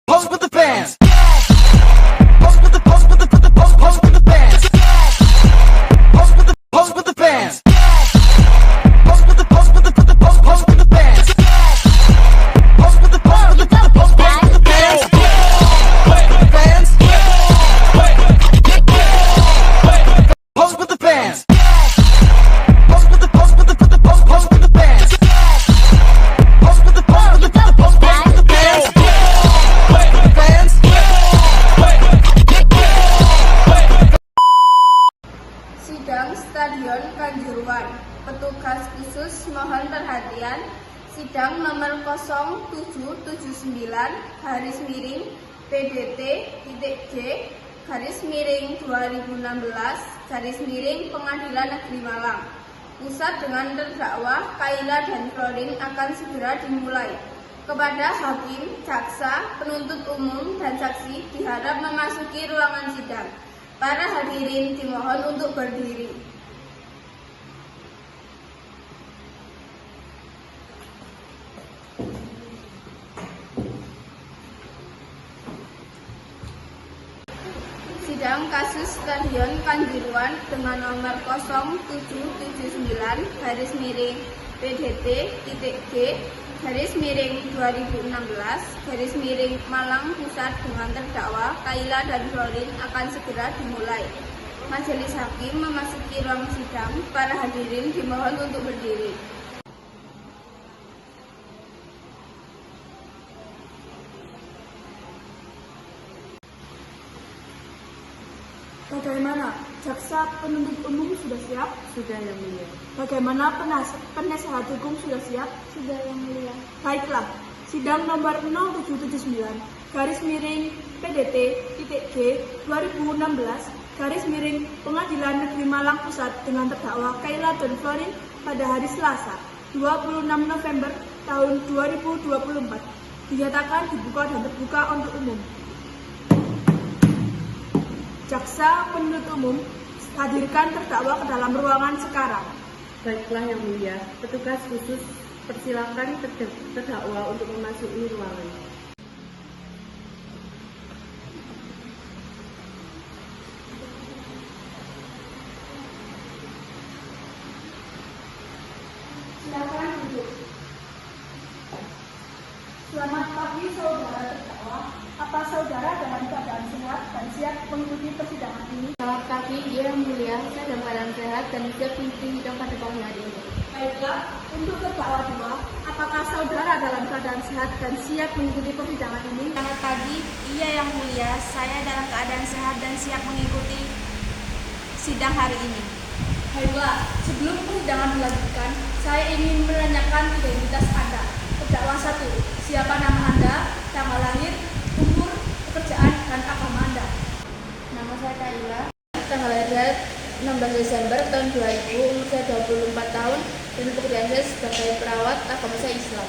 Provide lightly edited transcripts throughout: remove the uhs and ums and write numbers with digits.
Pose with the fans. Pose with the pose with the pose with the fans. Pose with the pose with the fans. Pose with the pose with the pose with the fans. Pose with the pose with the pose with the fans. Fans. Pose with the fans. Pose with the pose with the pose with the fans. Pose with the pose with the pose with the fans. Fans. Sidang Stadion Kanjuruhan. Petugas khusus mohon perhatian. Sidang nomor 0779 garis miring PDT.J garis miring 2016 garis miring Pengadilan Negeri Malang Pusat dengan terdakwa Kaila dan Florin akan segera dimulai. Kepada hakim, jaksa, penuntut umum, dan saksi diharap memasuki ruangan sidang. Para hadirin dimohon untuk berdiri. Sidang kasus Stadion Kanjuruhan dengan nomor 0779 garis miring PDT.J garis miring 2016 garis miring Malang Pusat dengan terdakwa Kaila dan Florin akan segera dimulai. Majelis hakim memasuki ruang sidang. Para hadirin dimohon untuk berdiri. Bagaimana? Jaksa penuntut umum sudah siap? Sudah, Yang Mulia. Bagaimana penasehat hukum sudah siap? Sudah, Yang Mulia. Baiklah, sidang nomor 0779 garis miring PDT.J 2016 garis miring Pengadilan Negeri Malang Pusat dengan terdakwa Kaila dan Florin pada hari Selasa 26 November tahun 2024 dinyatakan dibuka dan terbuka untuk umum. Jaksa penuntut umum hadirkan terdakwa ke dalam ruangan sekarang. Baiklah, Yang Mulia. Petugas khusus persilakan terdakwa untuk memasuki ruangan. Silakan duduk. Selamat pagi saudara terdakwa. Apa saudara dalam keadaan sehat dan siap mengikuti persidangan ini? Selamat pagi, Yang Mulia. Saya dalam keadaan sehat dan siap mengikuti sidang pada pagi hari ini. Baiklah, untuk terdakwa dua, apakah saudara dalam keadaan sehat dan siap mengikuti persidangan ini? Selamat pagi, iya Yang Mulia. Saya dalam keadaan sehat dan siap mengikuti sidang hari ini. Baiklah, sebelum persidangan dilanjutkan, saya ingin menanyakan identitas Anda. Terdakwa 1, siapa nama Anda, tanggal lahir, umur, pekerjaan, dan agama Anda? Nama saya Kaila, tanggal lahir 16 Desember tahun 2000, umur saya 24 tahun, dan pekerjaan saya sebagai perawat, agama saya Islam.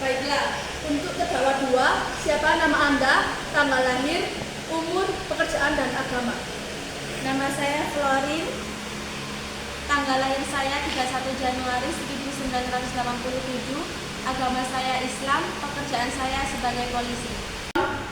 Baiklah, untuk terdakwa 2, siapa nama Anda, tanggal lahir, umur, pekerjaan, dan agama? Nama saya Florin, tanggal lahir saya 31 Januari 1987, agama saya Islam, pekerjaan saya sebagai polisi.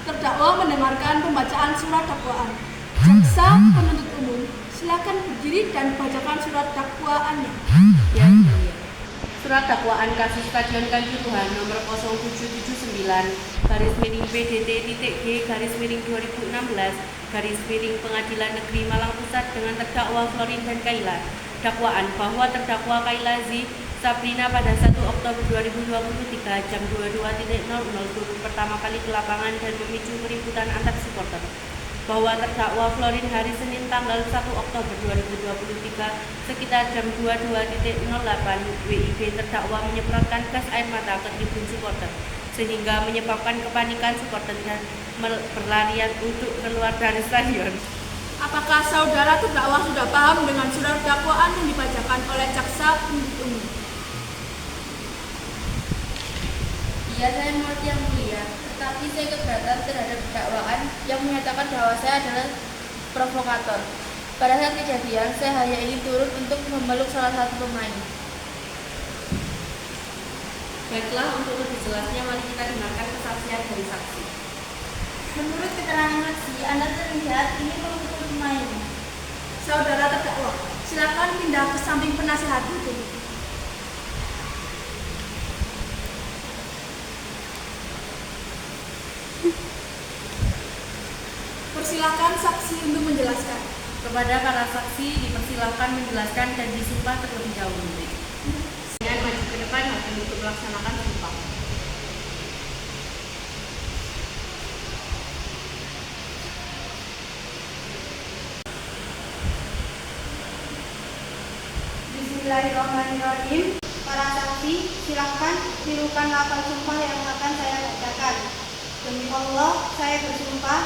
Terdakwa mendengarkan pembacaan surat dakwaan. Jaksa penuntut umum, silakan berdiri dan bacakan surat dakwaannya. Yang Mulia. Surat dakwaan kasus Stadion Kanjuruhan nomor 0779 garis miring PDT.J garis miring 2016 garis miring Pengadilan Negeri Malang Pusat dengan terdakwa Florin dan Kaila. Dakwaan bahwa terdakwa Kaila Z. Sabrina pada 1 Oktober 2023 jam 22.00 turun pertama kali ke lapangan dan memicu keributan antar supporter. Bahwa terdakwa Florin hari Senin tanggal 1 Oktober 2023 sekitar jam 22.08 WIB terdakwa menyemprotkan gas air mata ke tribun supporter sehingga menyebabkan kepanikan supporter dan berlarian untuk keluar dari stadion. Apakah saudara terdakwa sudah paham dengan surat dakwaan yang dibacakan oleh jaksa penuntut umum? Iya, saya mengerti Yang Mulia, tetapi saya keberatan terhadap dakwaan yang menyatakan bahwa saya adalah provokator. Pada saat kejadian, saya hanya ingin turun untuk memeluk salah satu pemain. Baiklah, untuk lebih jelasnya mari kita dengarkan kesaksian dari saksi. keterangan saksi, Anda terlihat ingin memukul pemain. Saudara terdakwa, silakan pindah ke samping penasihat hukum. Persilakan saksi untuk menjelaskan. Kepada para saksi dipersilahkan menjelaskan dan disumpah terlebih dahulu. Dengan maju ke depan hakim untuk melaksanakan sumpah. Bismillahirrahmanirrahim. Para saksi, silakan tirukan lafal sumpah yang akan saya bacakan. Demi Allah, saya bersumpah.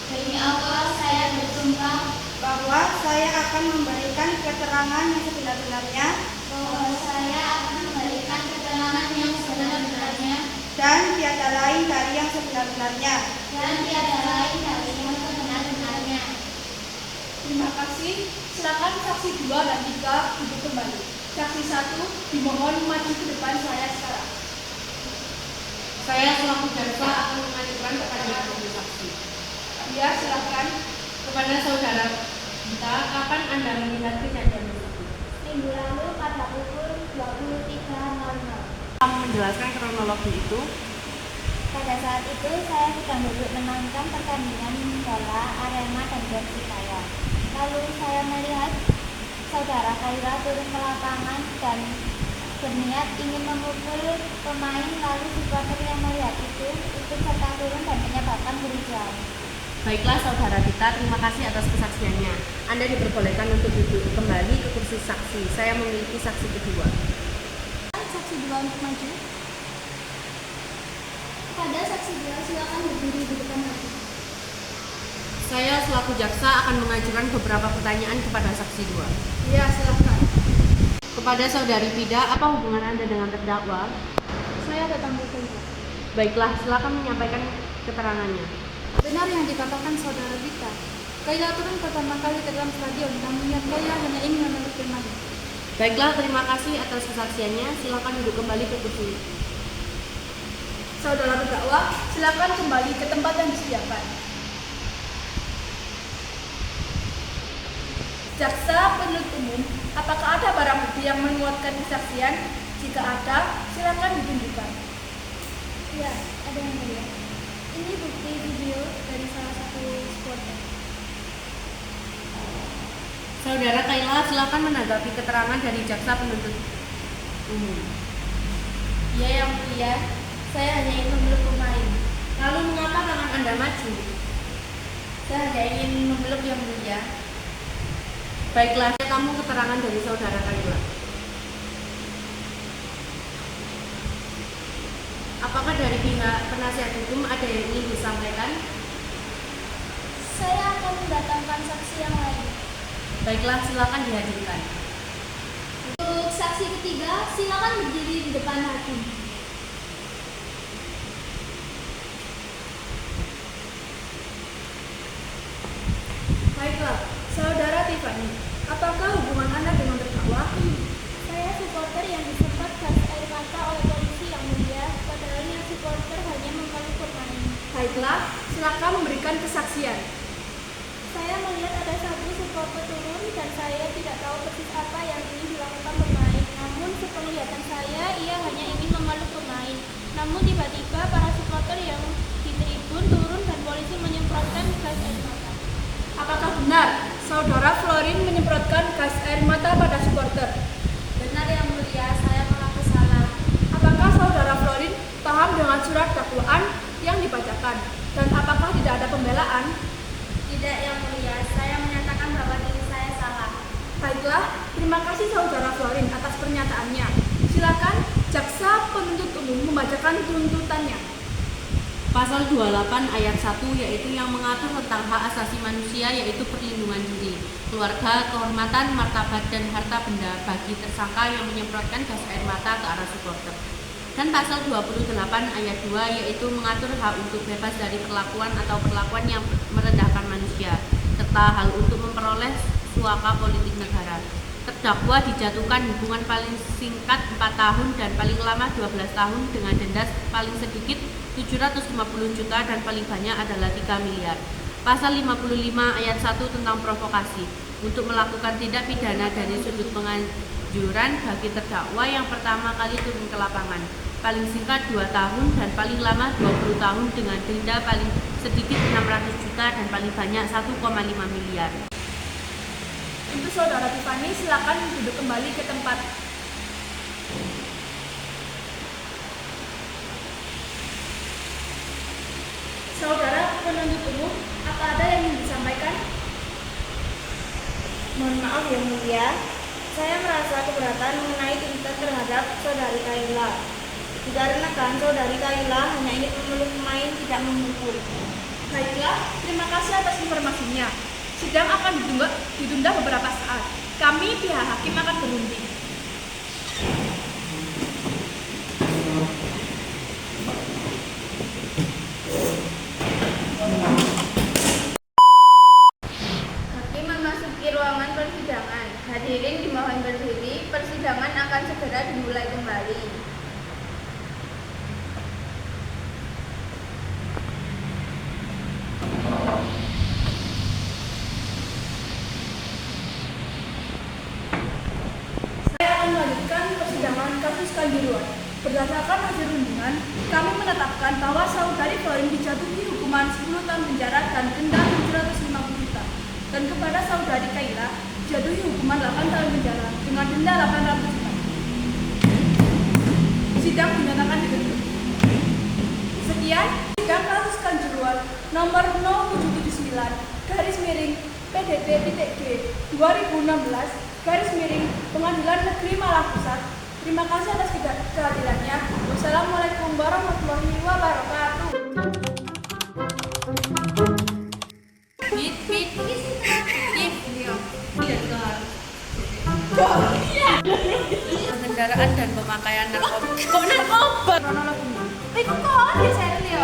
Demi Allah, saya bersumpah bahwa saya akan memberikan keterangan yang sebenar-benarnya. Bahwa saya akan memberikan keterangan yang sebenar-benarnya. Dan tiada lain dari yang sebenar-benarnya. Dan tiada lain dari yang sebenar-benarnya. Terima kasih. Silakan saksi 2 dan 3 duduk kembali. Saksi 1 dimohon maju ke depan saya sekarang. Saya selaku jaksa akan mengajukan kepada kedua saksi. Ya, silakan. Kepada saudara kita, kapan Anda melihat kejadian tersebut? Minggu lalu pada pukul 23.00. Kamu menjelaskan kronologi itu. Pada saat itu saya sedang duduk menonton pertandingan bola Arema dan Persipaya. Lalu saya melihat saudara Kaira turun ke lapangan dan berniat ingin memukul pemain, lalu supporter yang melihat itu ikut serta turun dan menyebabkan kericuan. Baiklah saudara kita, terima kasih atas kesaksiannya. Anda diperbolehkan untuk duduk kembali ke kursi saksi. Saya memiliki saksi kedua. Saksi 2 untuk maju. Pada saksi 2 silakan berdiri di depan hakim. Saya selaku jaksa akan mengajukan beberapa pertanyaan kepada saksi 2. Ya, silakan. Kepada saudari Pida, apa hubungan Anda dengan terdakwa? Saya datang bekerja. Baiklah, silakan menyampaikan keterangannya. Benar yang dikatakan saudara Vita. Kaila turun pertama kali ke dalam stadion dan niat Kaila hanya ingin memeluk pemain. Baiklah, terima kasih atas kesaksiannya. Silakan duduk kembali ke kursi. Saudara terdakwa, silakan kembali ke tempat yang disediakan. Jaksa penuntut umum, apakah ada barang bukti yang menguatkan kesaksian? Jika ada, silakan ditunjukkan. Ya, ada yang mulia. Ini bukti video dari salah satu supporter. Saudara Kaila, silakan menanggapi keterangan dari jaksa penuntut umum. Ya, yang mulia. Saya hanya ingin memeluk pemain. Lalu mengapa tangan Anda maju? Saya hanya ingin memeluk yang mulia. Baiklah, kamu keterangan dari saudara Kaila. Apakah dari pihak penasihat hukum ada yang ingin disampaikan? Saya akan mendatangkan saksi yang lain. Baiklah, silakan dihadirkan. Untuk saksi ketiga, silakan berdiri di depan hakim. Baiklah, saudara Tiffany, apakah hubungan Anda dengan terdakwa? Saya supporter yang disempat gas air mata oleh polisi yang mulia, padahal yang supporter hanya memeluk pemain. Baiklah, silakan memberikan kesaksian. Saya melihat ada satu supporter turun dan saya tidak tahu persis apa yang ingin dilakukan pemain. Namun sepenglihatan saya, ia hanya ingin memeluk pemain. Namun tiba-tiba para supporter yang di tribun turun dan polisi menyemprotkan gas air mata. Apakah benar saudara Florin menyemprotkan gas air mata pada supporter? Benar yang mulia, saya mengaku salah. Apakah saudara Florin paham dengan surat dakwaan yang dibacakan? Dan apakah tidak ada pembelaan? Tidak yang mulia, saya menyatakan bahwa diri saya salah. Baiklah, terima kasih saudara Florin atas pernyataannya. Silakan jaksa penuntut umum membacakan tuntutannya. Pasal 28 ayat 1 yaitu yang mengatur tentang hak asasi manusia yaitu perlindungan diri, keluarga, kehormatan, martabat, dan harta benda bagi tersangka yang menyemprotkan gas air mata ke arah supporter. Dan pasal 28 ayat 2 yaitu mengatur hak untuk bebas dari perlakuan atau perlakuan yang merendahkan manusia, serta hal untuk memperoleh suaka politik negara. Terdakwa dijatuhkan hukuman paling singkat 4 tahun dan paling lama 12 tahun dengan denda paling sedikit 750 juta dan paling banyak adalah 3 miliar. Pasal 55 ayat 1 tentang provokasi untuk melakukan tindak pidana dari sudut penganjuran bagi terdakwa yang pertama kali turun ke lapangan. Paling singkat 2 tahun dan paling lama 20 tahun dengan denda paling sedikit 600 juta dan paling banyak 1,5 miliar. Untuk Saudara Tiffany, silakan duduk kembali ke tempat. Saudara penuntut umum, apa ada yang ingin disampaikan? Mohon maaf yang mulia, saya merasa keberatan mengenai tuntutan terhadap Saudari Kayla. Dikarenakan Saudari Kayla hanya ingin memeluk pemain, tidak memukul. Baiklah, terima kasih atas informasinya. Sidang akan ditunda beberapa saat. Kami pihak hakim akan berunding. Hakim memasuki ruangan persidangan. Hadirin dimohon berdiri, persidangan akan segera dimulai kembali. Saya akan melanjutkan persidangan kasus Kanjuruhan. Berdasarkan hasil rundingan, kami menetapkan bahwa Saudari Florin dijatuhi hukuman 10 tahun penjara dan denda 750 juta. Dan kepada Saudari Kayla dijatuhi hukuman 8 tahun penjara dengan denda 800 juta. Sidang dinyatakan ditutup. Sekian sidang kasus Kanjuruhan nomor 0779/PDT.G 2016 Pengadilan Negeri Malang Pusat. Terima kasih atas kehadirannya. Wassalamualaikum warahmatullahi wabarakatuh. Pengendaraan dan pemakaian narkoba. Kok narkoba? Kronologinya. Kok ya saya lihat.